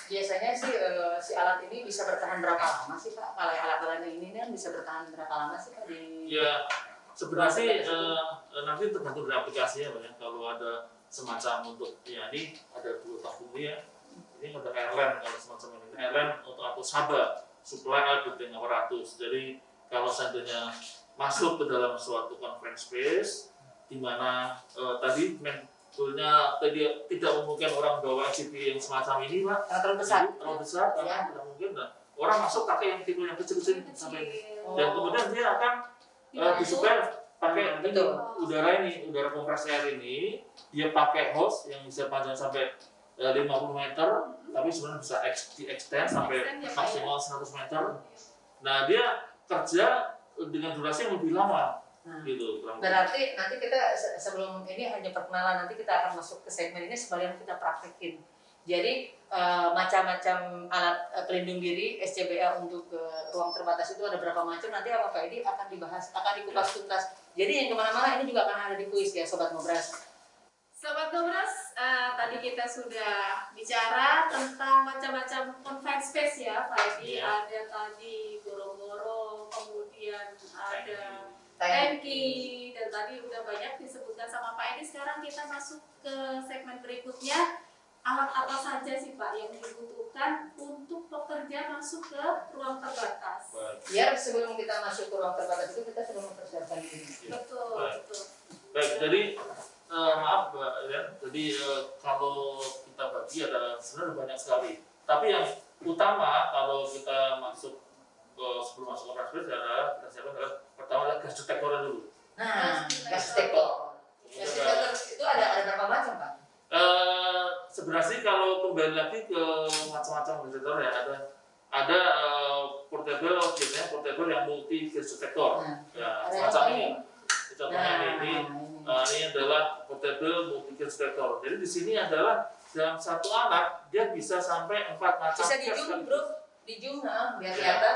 Biasanya sih si alat ini bisa bertahan berapa lama sih Pak? Kalau alat-alat ini kan bisa bertahan berapa lama sih Pak di? Ya sebenarnya sih nanti tergantung dari aplikasinya Pak ya. Kalau ada semacam untuk ya ini ada dua tabung ya. Ini ada airline kalau semacam ini. Airline atau Saba supply air building apparatus. Jadi kalau seandainya masuk ke dalam suatu conference space di mana tadi toolnya tidak memungkinkan orang bawa XCP yang semacam ini Pak, terlalu besar, karena tidak mungkin orang masuk pakai yang tipe yang kecil-kecil sampai ini. Dan kemudian dia akan disupply pakai udara ini, udara kompresi air ini, dia pakai hose yang bisa panjang sampai 50 meter, tapi sebenarnya bisa di-extend sampai maksimal 100 meter. Nah dia kerja dengan durasi yang lebih lama. Gitu, berarti nanti kita sebelum ini hanya perkenalan, nanti kita akan masuk ke segmen ini sekalian kita praktekin. Jadi macam-macam alat pelindung diri SCBA untuk ruang terbatas itu ada berapa macam, nanti apa Pak Edi akan dibahas, akan dikupas tuntas. Jadi yang kemana-mana ini juga akan ada di kuis ya Sobat Ngobras. Sobat Ngobras, tadi kita sudah bicara tentang macam-macam conference space ya Pak Edi. Ada tadi goro-goro, kemudian ada tangki, dan tadi udah banyak disebutkan sama Pak Edi. Sekarang kita masuk ke segmen berikutnya. Alat apa saja sih Pak yang dibutuhkan untuk pekerja masuk ke ruang terbatas? Biar sebelum kita masuk ke ruang terbatas itu kita sudah mempersiapkan ini. Betul, betul. Baik, jadi maaf Mbak ya, jadi kalau kita bagi ada sebenarnya banyak sekali. Tapi yang utama kalau kita masuk sebelum masuk ke transport adalah kita siapkan adalah pertama adalah gas detektor dulu. Nah, gas detektor. Gas detektor itu ada berapa macam Pak? Sebenarnya sih kalau kembali lagi ke macam-macam gas detektor ya ada portable, biasanya portable yang multi gas detektor. Ya, semacam ini. Contohnya ini adalah portable multi gas detektor. Jadi di sini adalah dalam satu alat dia bisa sampai 4 macam bisa gas. Bisa di bro, di zoom biar kelihatan.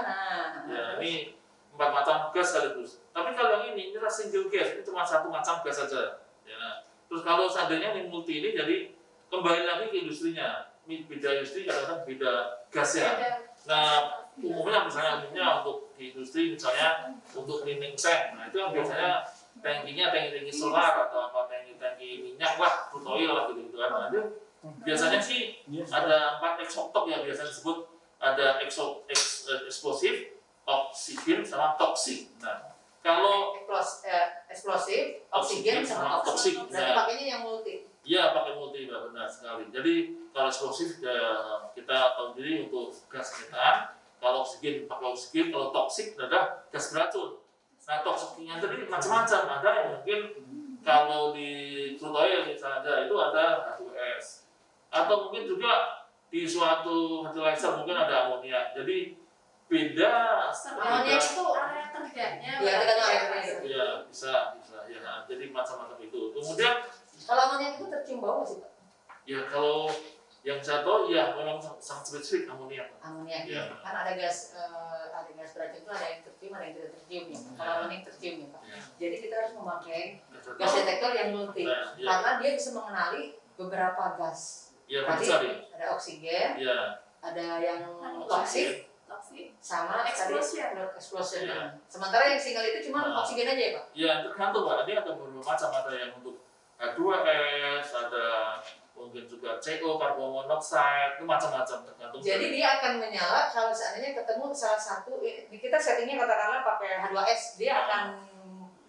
Ya, ini 4 macam gas sekaligus. Tapi kalau yang ini adalah single gas, ini cuma satu macam gas saja. Ya. Terus kalau seandainya ini multi ini, jadi kembali lagi ke industrinya. Beda industri kadang-kadang beda gasnya. Nah, umumnya untuk di industri misalnya untuk cleaning tank, nah itu yang biasanya tangkinya tangki solar atau apa tangki minyak lah, crude oil lah gitu kan. Nah, itu biasanya sih ada 4 exotok yang biasanya disebut, ada eksplosif, oksigen sama toksik. Nah, kalau eksplosif, oksigen sama toksik. Berarti pakainya yang multi. Iya, pakai multi, benar sekali. Jadi kalau eksplosif kita tahu diri untuk gas metan, kalau oksigen pakai oksigen, kalau toksik adalah gas beracun. Nah, toksiknya tadi macam-macam. Ada yang mungkin kalau di crude oil misalnya itu ada H2S, atau mungkin juga di suatu fertilizer mungkin ada amonia. Jadi beda. Amonia itu area kerjanya. Iya, bisa ya. Jadi macam-macam itu. Kemudian kalau amonia itu tercium bau sih Pak? Ya kalau yang saya tahu ya memang sangat spesifik amonia. Amonia ya. Kan ada gas beracun itu ada yang tercium, ada yang tidak tercium ya. Kalau amonia tercium ya Pak. Jadi kita harus memakai gas detektor yang multi karena dia bisa mengenali beberapa gas. Ya, tadi ada oksigen, ada yang toksik, sama explosion. Sementara yang single itu cuma oksigen aja ya Pak? Ya tergantung Pak. Ini ada beberapa macam, ada yang untuk H2S, ada mungkin juga CO, karbon monoksida, itu macam-macam tergantung. Jadi dia akan menyala kalau seandainya ketemu salah satu, kita settingnya katakanlah pakai H2S, dia akan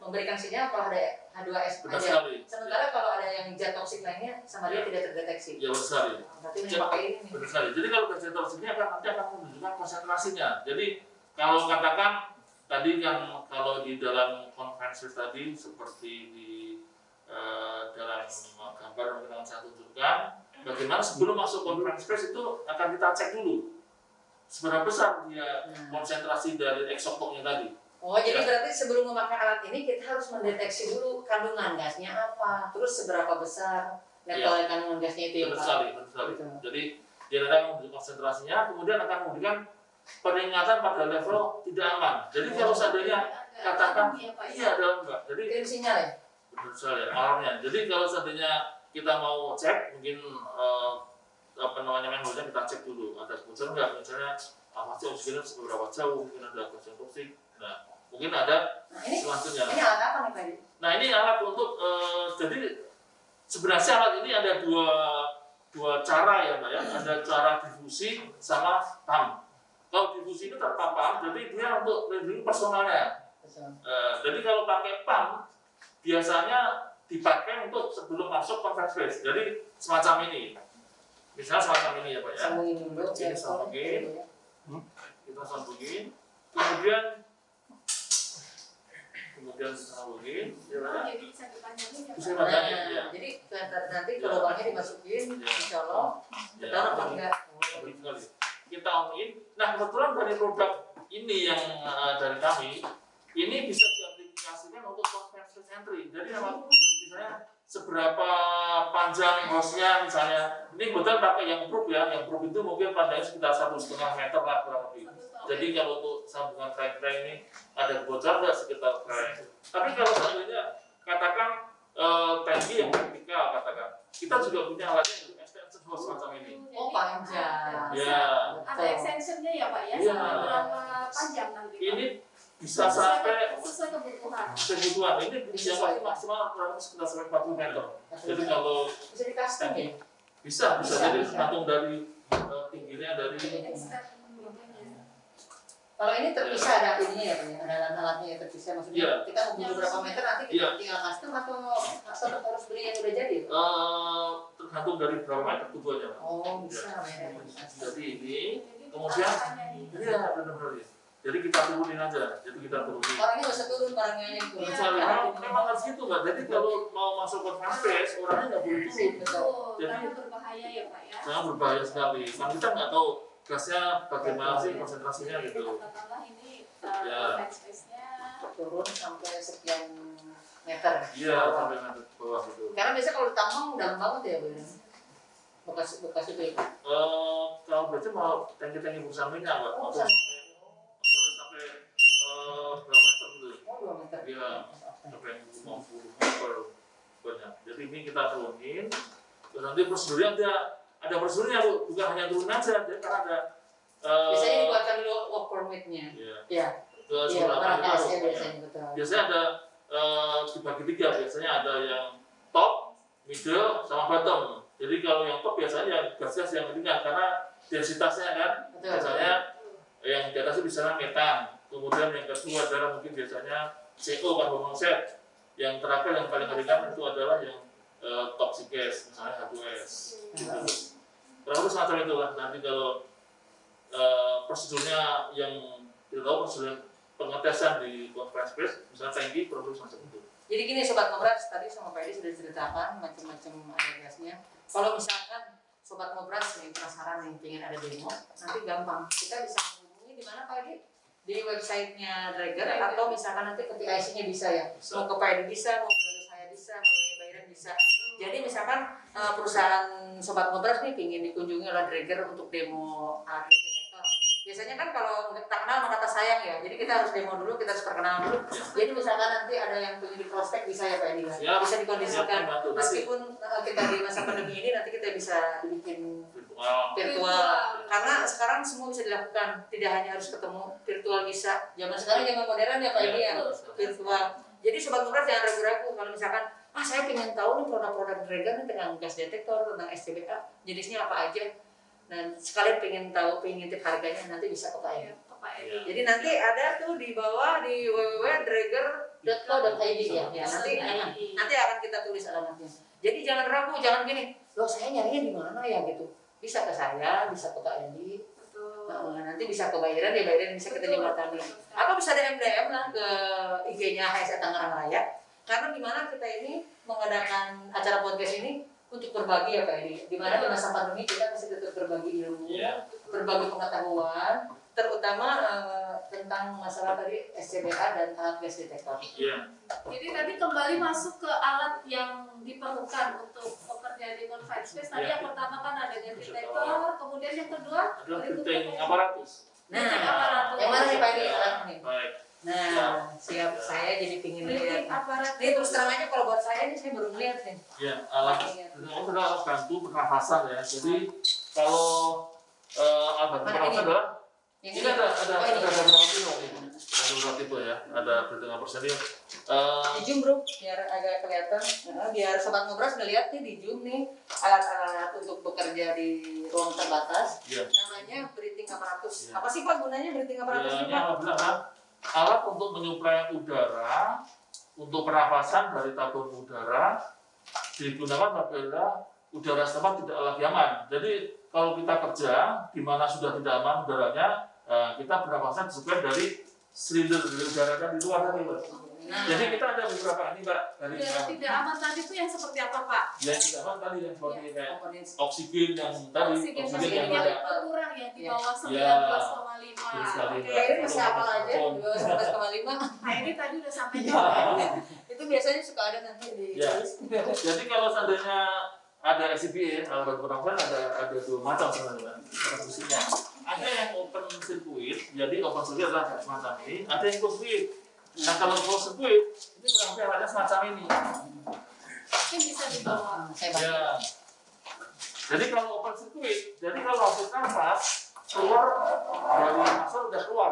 memberikan sinyal kalau ada H2S benar aja. Sekali. Sementara kalau ada yang zat toksik lainnya sama dia tidak terdeteksi. Ya benar sekali. Berarti ini pakai ini. Benar sekali. Jadi kalau gas detektor ini nanti akan menunjukkan konsentrasinya. Jadi kalau katakan tadi yang kalau di dalam konvensi tadi seperti di dalam gambar yang saya tunjukkan, bagaimana sebelum masuk conference space itu akan kita cek dulu seberapa besar dia konsentrasi dari eksotoknya tadi. Oh, jadi berarti sebelum memakai alat ini kita harus mendeteksi dulu kandungan gasnya apa, terus seberapa besar level kandungan gasnya itu ya Pak? Benar sekali. Jadi dia akan memberikan konsentrasinya, kemudian akan memberikan peringatan pada level tidak aman. Jadi kalau seandainya katakan dalam enggak, jadi kirim sinyal ya? Betul sekali, alarmnya. Jadi kalau seandainya kita mau cek, mungkin manhole-nya kita cek dulu ada kebocoran nggak, misalnya pasti oksigennya seberapa jauh, mungkin ada kebocoran toksik. Nah mungkin ada selanjutnya. Ini alat apa nih Pak Edi? Nah ini alat untuk jadi sebenarnya alat ini ada dua cara ya Mbak ya, ada cara difusi sama pump. Kalau difusi itu tanpa pump, jadi dia untuk melindungi personalnya. Jadi kalau pakai pump biasanya dipakai untuk sebelum masuk conference space. Jadi semacam ini, misalnya semacam ini ya Pak ya. Sambungin dulu. Ini sambungin, kita sambungin, kemudian sambungin, ya Pak ya. Jadi bisa dipanjangin ya, Bisa Pak? dipanjangin, ya. Jadi nanti kalau lubangnya dimasukin, insya Allah betul apa enggak? Baik sekali. Kita on-in. Nah kebetulan dari produk ini yang dari kami, ini bisa diaplikasikan untuk conference entry. Jadi misalnya seberapa panjang hostnya, misalnya ini kebetulan pakai yang proof ya, yang proof itu mungkin panjangnya sekitar 1,5 meter lah kurang lebih. Jadi kalau untuk sambungan crank ini ada kebocoran nggak sekitar crank. Tapi kalau seandainya katakan tangki yang vertikal katakan, kita juga punya alatnya untuk extension hose semacam ini. Oh panjang. Ya. Ada extensionnya ya Pak ya, Iya. sampai berapa panjang nanti Pak? Ini bisa sampai sesuai kebutuhan. kebutuhan. Ini yang paling maksimal kurang lebih sekitar sampai 40 meter. Jadi kalau Bisa di custom ya? bisa jadi tergantung dari tingginya dari. Kalau ini terpisah ada ininya ya Pak ya? Ada alat-alatnya ya terpisah, maksudnya Iya. kita mau butuh berapa meter nanti kita Iya. tinggal custom atau harus beli yang udah jadi? Tergantung dari berapa meter kebutuhannya. Oh bisa ya. Jadi ini kemudian iya benar-benar ya. Jadi kita turunin aja. Jadi kita turunin. Orangnya nggak usah turun, barangnya yang turun. Misalnya memang harus gitu Mbak. Jadi kalau mau masuk conference space orangnya nggak boleh turun. Betul. Jadi Karena berbahaya ya Pak ya. sangat berbahaya sekali. Kan kita nggak tahu gasnya bagaimana sih konsentrasinya gitu. Katakanlah ini Ya. space-nya Turun sampai sekian meter. Iya sampai nanti ke bawah gitu. Karena biasanya kalau ditambang dalam banget ya Bu. Bekas itu ya. Kalau berarti mau tangki-tangki perusahaan minyak Mbak. Oh, Atau sampai berapa meter gitu. Oh 2 meter. Iya. Sampai 50 meter banyak. Jadi ini kita turunin. Terus nanti prosedurnya ada prosedurnya Bu, bukan hanya turun aja, jadi kan ada Biasanya dibuatkan dulu work permit-nya. Iya. Iya. Ke Iya, surat orang itu. KSE biasanya betul. Biasanya ada dibagi tiga, biasanya ada yang top, middle, sama bottom. Jadi kalau yang top biasanya gas-gas yang ringan karena densitasnya kan Betul. biasanya yang di atas itu misalnya metan. Kemudian yang kedua adalah mungkin biasanya CO karbon monoksid. Yang terakhir yang paling ringan itu adalah yang toxic gas, misalnya H2S. Gitu. Kurang lebih semacam itulah. Nanti kalau prosedurnya yang kita tahu prosedur pengetesan di conference space, misalnya tangki, kurang lebih semacam itu. Jadi gini Sobat Ngobras, tadi sama Pak Edi sudah diceritakan macam-macam ada gasnya. Kalau misalkan Sobat Ngobras nih penasaran nih pengen ada demo, nanti gampang. Kita bisa menghubungi di mana Pak Edi? Di websitenya Draeger atau misalkan nanti ke TIC-nya bisa ya. Bisa. Mau ke Pak Edi bisa, mau melalui saya bisa, melalui Bayaran bisa. Jadi misalkan perusahaan Sobat Ngobras nih pengen dikunjungi oleh Draeger untuk demo alat detektor. Biasanya kan kalau tak kenal maka tak sayang ya. Jadi kita harus demo dulu, kita harus perkenalan dulu. Jadi misalkan nanti ada yang pengen di prospek bisa ya Pak Edi. Siap. Bisa dikondisikan. Siap, bantu. Meskipun kita di masa pandemi ini nanti kita bisa dibikin Virtual. virtual. Karena sekarang semua bisa dilakukan. Tidak hanya harus ketemu, virtual bisa. Zaman sekarang zaman modern ya Pak Edi ya. Virtual. Jadi Sobat Ngobras jangan ragu-ragu kalau misalkan saya pengen tahu nih produk-produk Draeger nih tentang gas detektor, tentang SCBA, jenisnya apa aja. Dan sekalian pengen tahu, pengen ngintip harganya nanti bisa ke Pak Edi. Jadi nanti ada tuh di bawah di www.draeger.co.id ya. Ya nanti akan kita tulis alamatnya. Jadi jangan ragu, jangan gini. Loh saya nyarinya di mana ya gitu. Bisa ke saya, bisa ke Pak Edi. Nanti bisa ke Bayaran ya, Bayaran bisa kita jembatani. Atau bisa DM lah ke IG-nya HSE Tangerang Raya. Karena dimana kita ini mengadakan acara podcast ini untuk berbagi ya Pak Edi. Dimana di masa pandemi kita masih tetap berbagi ilmu, berbagi pengetahuan, terutama tentang masalah tadi SCBA dan alat gas detektor. Iya. Jadi tadi kembali masuk ke alat yang diperlukan untuk pekerjaan di confined space. Tadi yang pertama kan ada gas detektor, kemudian yang kedua Adalah detecting aparatus. Nah, yang mana nih Pak Edi alat ini? Baik. Nah, siap. Saya jadi pingin lihat. aparat. Ini terus terang aja kalau buat saya ini saya baru melihat nih. Ya, alat itu adalah alat bantu pernafasan ya. Jadi Kalau apa Mana pertama ini? adalah Yang ini ada Oh, ini. beberapa tipe ini. Ada beberapa tipe ya. Ada perhitungan persenil. Di zoom bro, biar agak kelihatan. Nah, biar sobat ngobras ngeliat nih di zoom nih alat-alat untuk bekerja di ruang terbatas. Ya. Namanya breathing apparatus. Ya. Apa sih Pak gunanya breathing apparatus Ya, ini ini Pak? apabila kan alat untuk menyuplai udara untuk pernapasan dari tabung udara digunakan apabila udara setempat tidak lagi aman. Jadi kalau kita kerja di mana sudah tidak aman udaranya, kita bernapasan disuplai dari silinder udara kan di luar tadi, Pak. Nah, Jadi kita ada beberapa ini, Pak, dari Udara tidak aman tadi itu yang seperti apa, Pak? yang tidak aman tadi yang seperti kayak komponen oksigen yang tadi, Oksigen oksigen yang yang ada. berkurang ya di bawah Ya. 19,5. Betul sekali, Oke. Mbak. ya ini masih hafal aja 19,5. Nah, ini tadi udah sampai Ya. jauh. Itu biasanya suka ada nanti di Ya. Jadi kalau seandainya ada SCBA, alat pernapasan ada dua macam sebenarnya fungsinya. Ada yang open circuit, jadi open circuit adalah semacam ini. Ada yang closed circuit. Nah kalau closed circuit ini kurang lebih alatnya semacam ini. Mungkin bisa dibawa. Saya bantu. Ya. Jadi kalau open circuit, jadi kalau habis nafas keluar dari masuk udah keluar,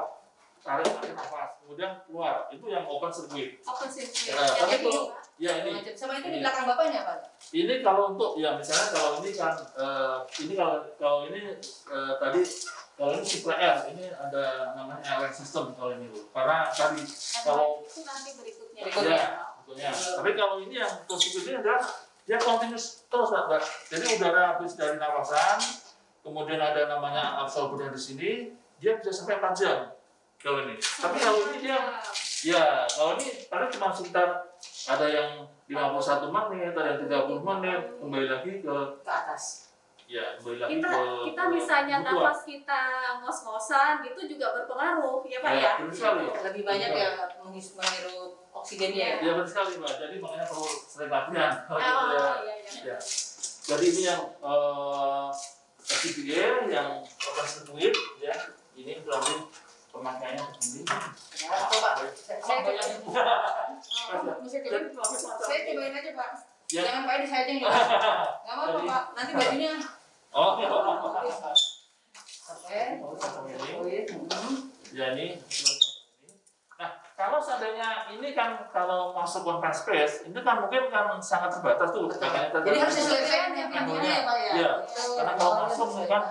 tarik nafas, kemudian keluar, itu yang open circuit. Open circuit. Ya, Yang tapi ini, kalau Pak. ya ini Sama itu di belakang bapaknya Pak? ini kalau untuk ya misalnya kalau ini kan ini kalau ini tadi kalau ini supply air ini ada namanya air system kalau ini Bu. Karena tadi kalau itu nanti berikutnya. Berikutnya. ya betulnya. Tapi kalau ini yang positif ini adalah dia continuous terus Pak. Jadi udara habis dari napasan, kemudian ada namanya absorber di sini, dia bisa sampai 4 jam kalau ini. Tapi kalau ini dia ya kalau ini tadi cuma sekitar ada yang 51 menit, ada yang 30 menit, kembali lagi ke atas. ya kembali lagi Kita misalnya kebutuhan. nafas kita ngos-ngosan gitu juga berpengaruh ya Pak ya. betul sekali. Lebih banyak ya menghirup oksigennya. Ya betul sekali Mbak. Jadi makanya perlu sering latihan. Oh iya. Ya. Jadi ini yang SCBA yang open circuit ya. Ini kurang pemakaiannya begini. Ya, coba. Saya Bayangin. Saya cobain aja Pak. Ya. Jangan Pak Edi saya aja yang coba. Nggak apa-apa Jadi- Pak. Nanti bajunya. Oh, Oke. ya ini. Nah, kalau seandainya ini kan kalau masuk conference space, ini kan mungkin kan sangat terbatas tuh. Jadi harus disesuaikan yang pintunya ya Pak ya. Iya. Betul. Karena kalau Awalnya masuk disesuaikan. kan,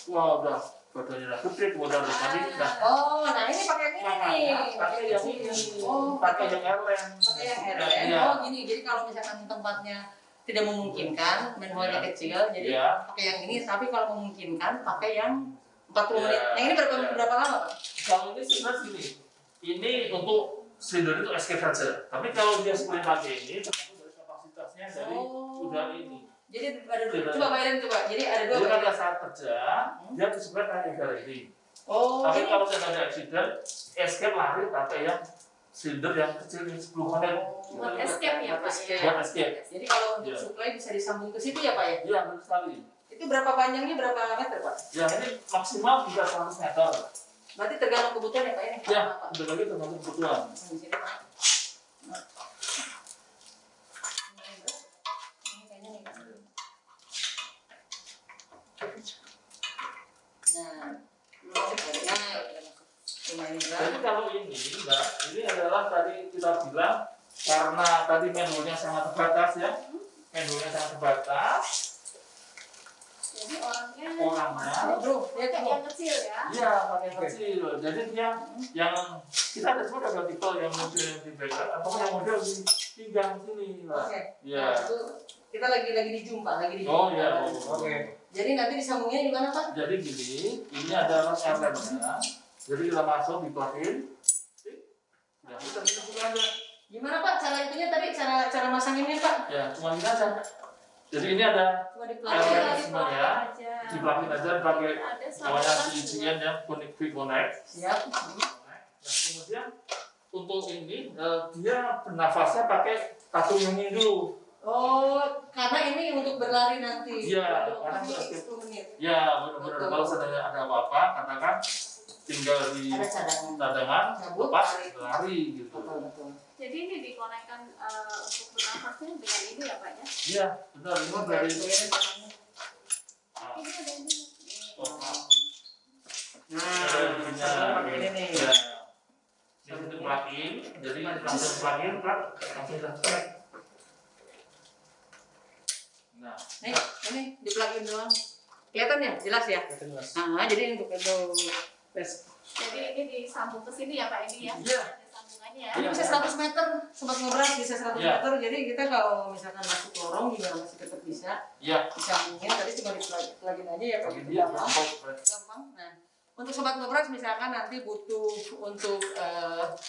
wah udah badannya udah gede, kemudian udah tadi, nah Oh, nah ini pakai yang ini nih. pakai yang ini, Oh, pakai yang airline. pakai yang Iya. RN. Oh, gini. Jadi kalau misalkan tempatnya tidak memungkinkan, manhole-nya Iya. kecil, jadi Iya. pakai yang ini. Tapi kalau memungkinkan, pakai yang 40 Iya. menit. Yang ini Iya. berapa lama Pak? Kalau ini sebenarnya gini, ini untuk silinder itu escape saja. Tapi kalau dia seperti pakai ini, tergantung dari kapasitasnya dari Oh. udara ini. Jadi ada dua. Iya. Coba bayangin coba. Jadi ada dua. Jadi Pak. pada saat kerja, dia sebenarnya pakai udara ini. Oh, Tapi ini. kalau tidak ada accident, escape lari pakai yang silinder yang kecil ini 10 menit. Buat escape ya Pak ya. Buat escape. Jadi kalau untuk Iya. supply bisa disambung ke situ ya Pak ya? Iya, betul sekali. Itu berapa panjangnya, berapa meter Pak? Ya ini maksimal bisa 100 meter. Berarti tergantung kebutuhan ya Pak ini? Ya, Pak. udah lagi tergantung kebutuhan. Di sini Pak. Ini kayaknya nih, Pak. Nah, lumayan berat. Jadi kalau ini, Mbak, ini adalah tadi kita bilang karena tadi manhole-nya sangat terbatas ya. Manhole-nya sangat terbatas. Jadi orangnya Orangnya, Bro, ya pakai Bro. yang kecil ya. iya pakai yang kecil. Jadi dia yang kita ada semua ada tipe yang model di backup atau yang model di pinggang sini, Mbak. Oke. Iya. Nah, itu kita lagi di jumpa, lagi di jumpa. Oh iya. Oke. Jadi nanti disambungnya di mana Pak? Jadi gini, ini adalah airline-nya. Jadi kita masuk di plug-in. Ya, kita buka aja. Gimana Pak cara itunya tadi, cara masanginnya Pak? Ya, cuma ini aja. Jadi ini ada Cuma di Airline pelajari. semuanya. aja. di plug-in aja pakai Ada namanya saluran CGN ya, Quick Connect. Siap. Nah, kemudian untuk ini dia bernafasnya pakai tabung yang ini dulu. Oh, karena ini untuk berlari nanti. Iya, Untuk karena nanti untuk- 10 menit. Ya benar-benar Betul. kalau seandainya ada apa-apa, katakan tinggal di Ada cadangan. cadangan, Cabut, lepas, lari. lari gitu. Betul. Jadi ini dikonekkan untuk bernafasnya dengan ini ya Pak ya. Iya, benar ini dari Oke, nah, Ini ada ini. sebagian kan langsung kita cek. Nah, Nih, ini di plugin doang. Kelihatan ya? Jelas ya? Nah, jadi untuk tes. Jadi ini disambung ke sini ya Pak Edi ya? Iya. Ada sambungannya ya? Ini bisa 100 meter, sobat ngobras bisa 100 Iya. meter. Jadi kita kalau misalkan masuk lorong juga masih tetap bisa. iya. Disambungin tadi cuma di plugin aja ya Pak. Iya, Gampang. Nah, untuk sobat ngobras misalkan nanti butuh untuk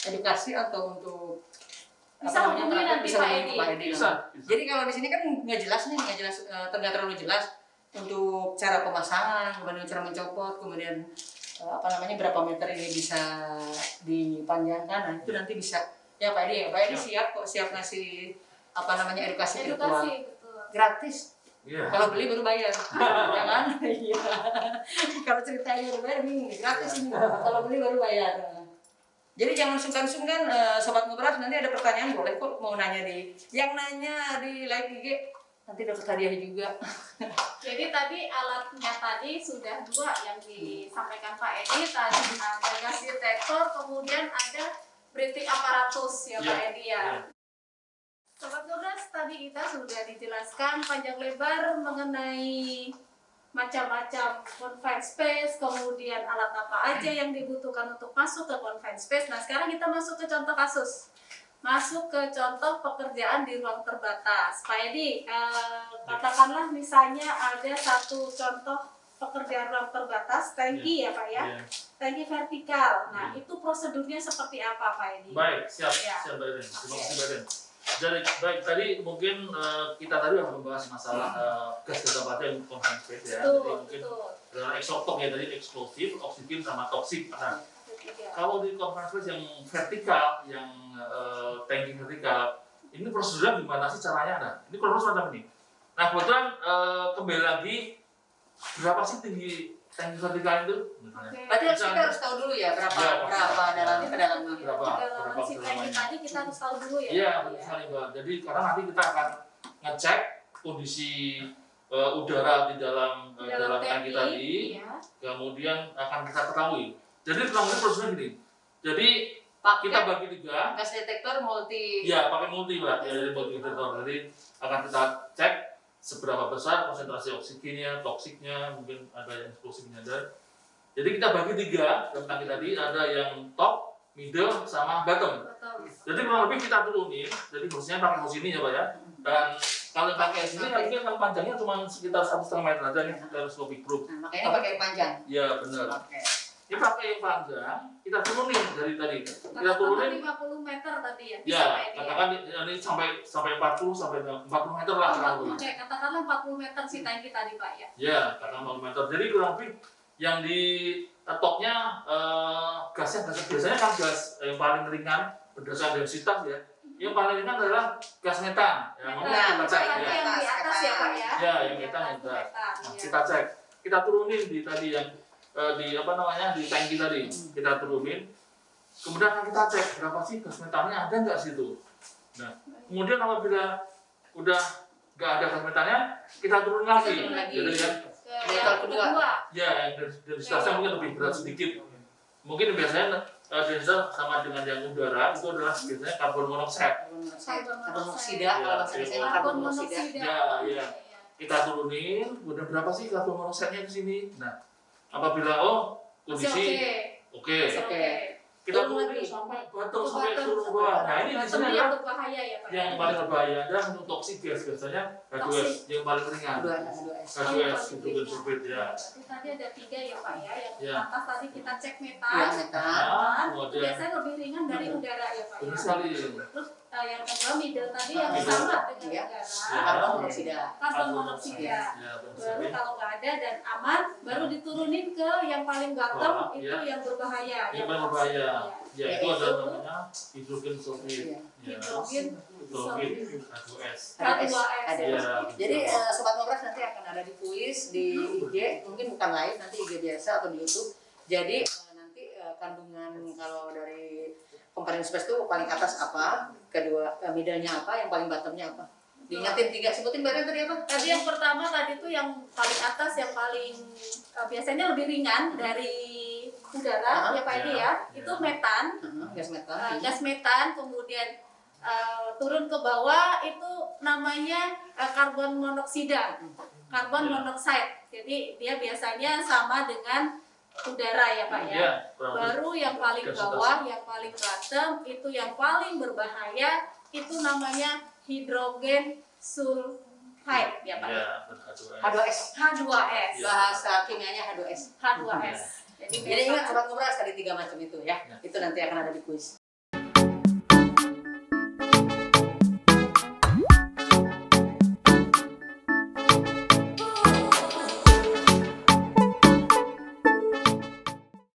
edukasi atau untuk Bisa hubungi nanti bisa Pak hubungi Edi. Pak Edi. Bisa. Jadi kalau di sini kan nggak jelas nih, nggak terlalu jelas untuk cara pemasangan, kemudian cara mencopot, kemudian berapa meter ini bisa dipanjangkan. Nah itu nanti bisa ya Pak Edi. Pak Edi siap ngasih edukasi virtual Edukasi, betul. gratis. Iya. Kalau beli baru bayar, jangan. Iya. Kalau ceritanya baru bayar, gratis ini. Kalau beli baru bayar. Jadi jangan sungkan-sungkan, sobat ngobras, nanti ada pertanyaan boleh kok mau nanya yang nanya di live IG nanti dapat hadiah juga. Jadi tadi alatnya tadi sudah 2 yang disampaikan Pak Edi. Tadi ada gas detektor, kemudian ada breathing apparatus ya Pak Edi ya. Sobat ngobras, tadi kita sudah dijelaskan panjang lebar mengenai macam-macam confined space, kemudian alat apa aja yang dibutuhkan untuk masuk ke confined space. Nah sekarang kita masuk ke contoh kasus, masuk ke contoh pekerjaan di ruang terbatas. Pak Edi, katakanlah misalnya ada satu contoh pekerjaan ruang terbatas, tangki ya Pak ya, tangki vertikal. Nah itu prosedurnya seperti apa Pak Edi? Baik, siap, Ya. siap Mbak Eden. Terima kasih Mbak Eden. Jadi baik tadi mungkin kita tadi sudah membahas masalah gas kecepatan yang confined space ya. Jadi Betul, mungkin betul. eksoktok ya tadi eksplosif, oksigen sama toksik. Nah, Ketiga. kalau di confined space yang vertikal, yang tanking vertikal, ini prosedurnya gimana sih caranya? Nah, ini kurang lebih semacam ini. Nah, kebetulan kembali lagi berapa sih tinggi tanki vertikal itu? Misalnya. Oke. Berarti kita harus tahu dulu ya berapa dalam kedalaman. Kedalaman si tanki tadi kita harus tahu dulu ya. Iya, Pak, betul sekali Mbak. Jadi karena nanti kita akan ngecek kondisi udara di dalam tangki tadi, ya. kemudian akan kita ketahui. Jadi kurang lebih prosedurnya gini. Jadi kita bagi 3. Gas detektor multi. Ya, pakai multi Mbak. Ya, jadi multi detektor. Jadi akan kita cek seberapa besar konsentrasi oksigennya, toksiknya, mungkin ada yang eksplosifnya dan. Jadi kita bagi 3 dalam tangki tadi, ada yang top, middle, sama bottom. Betul. Jadi kurang lebih kita turunin, jadi hostnya pakai host ini ya Pak ya. Dan kalau pakai sini mungkin kan panjangnya cuma sekitar 1,5 meter aja nih telescopic probe. Nah, makanya pakai yang panjang. Ya benar. Oke. Ini pakai yang panjang, kita turunin dari tadi. Kita Katakanlah turunin. 50 meter tadi ya. Bisa Ya, Pak Edi ya. katakan ini sampai 40 sampai 40 meter lah kurang lebih. Oke, katakanlah 40 meter si tanki tadi Pak ya. Ya, katakan 40 meter. Jadi kurang lebih yang di topnya gasnya biasanya kan gas yang paling ringan berdasarkan densitas ya. Yang paling ringan adalah gas metan. Ya, mau kita cek Tadi ya. yang di atas ya Pak ya. Ya, yang metan Tadi yang gas. metan, Nah, ya. kita cek, kita turunin di tadi yang di tangki tadi, kita turunin. Kemudian akan kita cek berapa sih gas metannya ada nggak situ. Nah, kemudian apabila udah nggak ada gas metannya, kita turun lagi. Turun lagi. Jadi kan, Ke Yang yang kedua. kedua. ya yang densitasnya mungkin lebih berat sedikit. Mungkin biasanya densitas sama dengan yang udara itu adalah biasanya karbon monoksida. Karbon monoksida kalau bahasa Indonesia karbon monoksida. Ya, ya. Kita turunin, udah berapa sih karbon monoksidanya di sini? Nah, apabila kondisi oke, Oke. kita Turun turunin lagi. sampai bottom sampai Bottom, turun ke bawah. Nah, ini di Bottom sini yang adalah berbahaya ya Pak. yang paling berbahaya dan untuk toksik gas biasanya H2S yang paling ringan. H2S. H2S hidrogen sulfid ya. Berarti tadi ada 3 ya Pak ya. Yang Ya. atas tadi kita cek Yang metan. metan. Nah, Itu kemudian biasanya lebih ringan dari udara ya Pak benar ya. sekali. Terus yang kedua middle tadi yang Middle. sama dengan Ya. udara. Karbon monoksida. Karbon monoksida. Ya, benar Baru sekali. kalau nggak ada dan aman, baru diturunin ke yang paling bottom Bawah, itu ya. yang berbahaya. Yang paling berbahaya, ya itu Yaitu adalah namanya hidrogen sulfid. Iya. Ya, Hidrogen sulfid H2S. K2S. Ada. Ya, Jadi sobat ngobras nanti akan ada di kuis di IG, mungkin bukan live nanti IG biasa atau di YouTube. Jadi nanti kandungan kalau dari komponen space itu paling atas apa, kedua middle-nya apa, yang paling bottom-nya apa. Diingatin 3, sebutin barang tadi apa? Tadi yang pertama tadi tuh yang paling atas yang paling biasanya lebih ringan dari udara ya Pak Edi ya. Ya. Itu metan, Gas metan. gas metan, kemudian turun ke bawah itu namanya karbon monoksida, karbon Ya. monoksida. Jadi dia biasanya sama dengan udara ya Pak ya. Iya, kurang lebih. Baru yang paling Gas bawah, yang paling bottom itu yang paling berbahaya itu namanya hidrogen sulfide ya Pak. Iya, H2S. H2S. H2S. Iya. Bahasa kimianya H2S. H2S. Jadi Jadi ingat biasanya- sobat ngobrol tadi 3 macam itu ya. Ya. Itu nanti akan ada di kuis.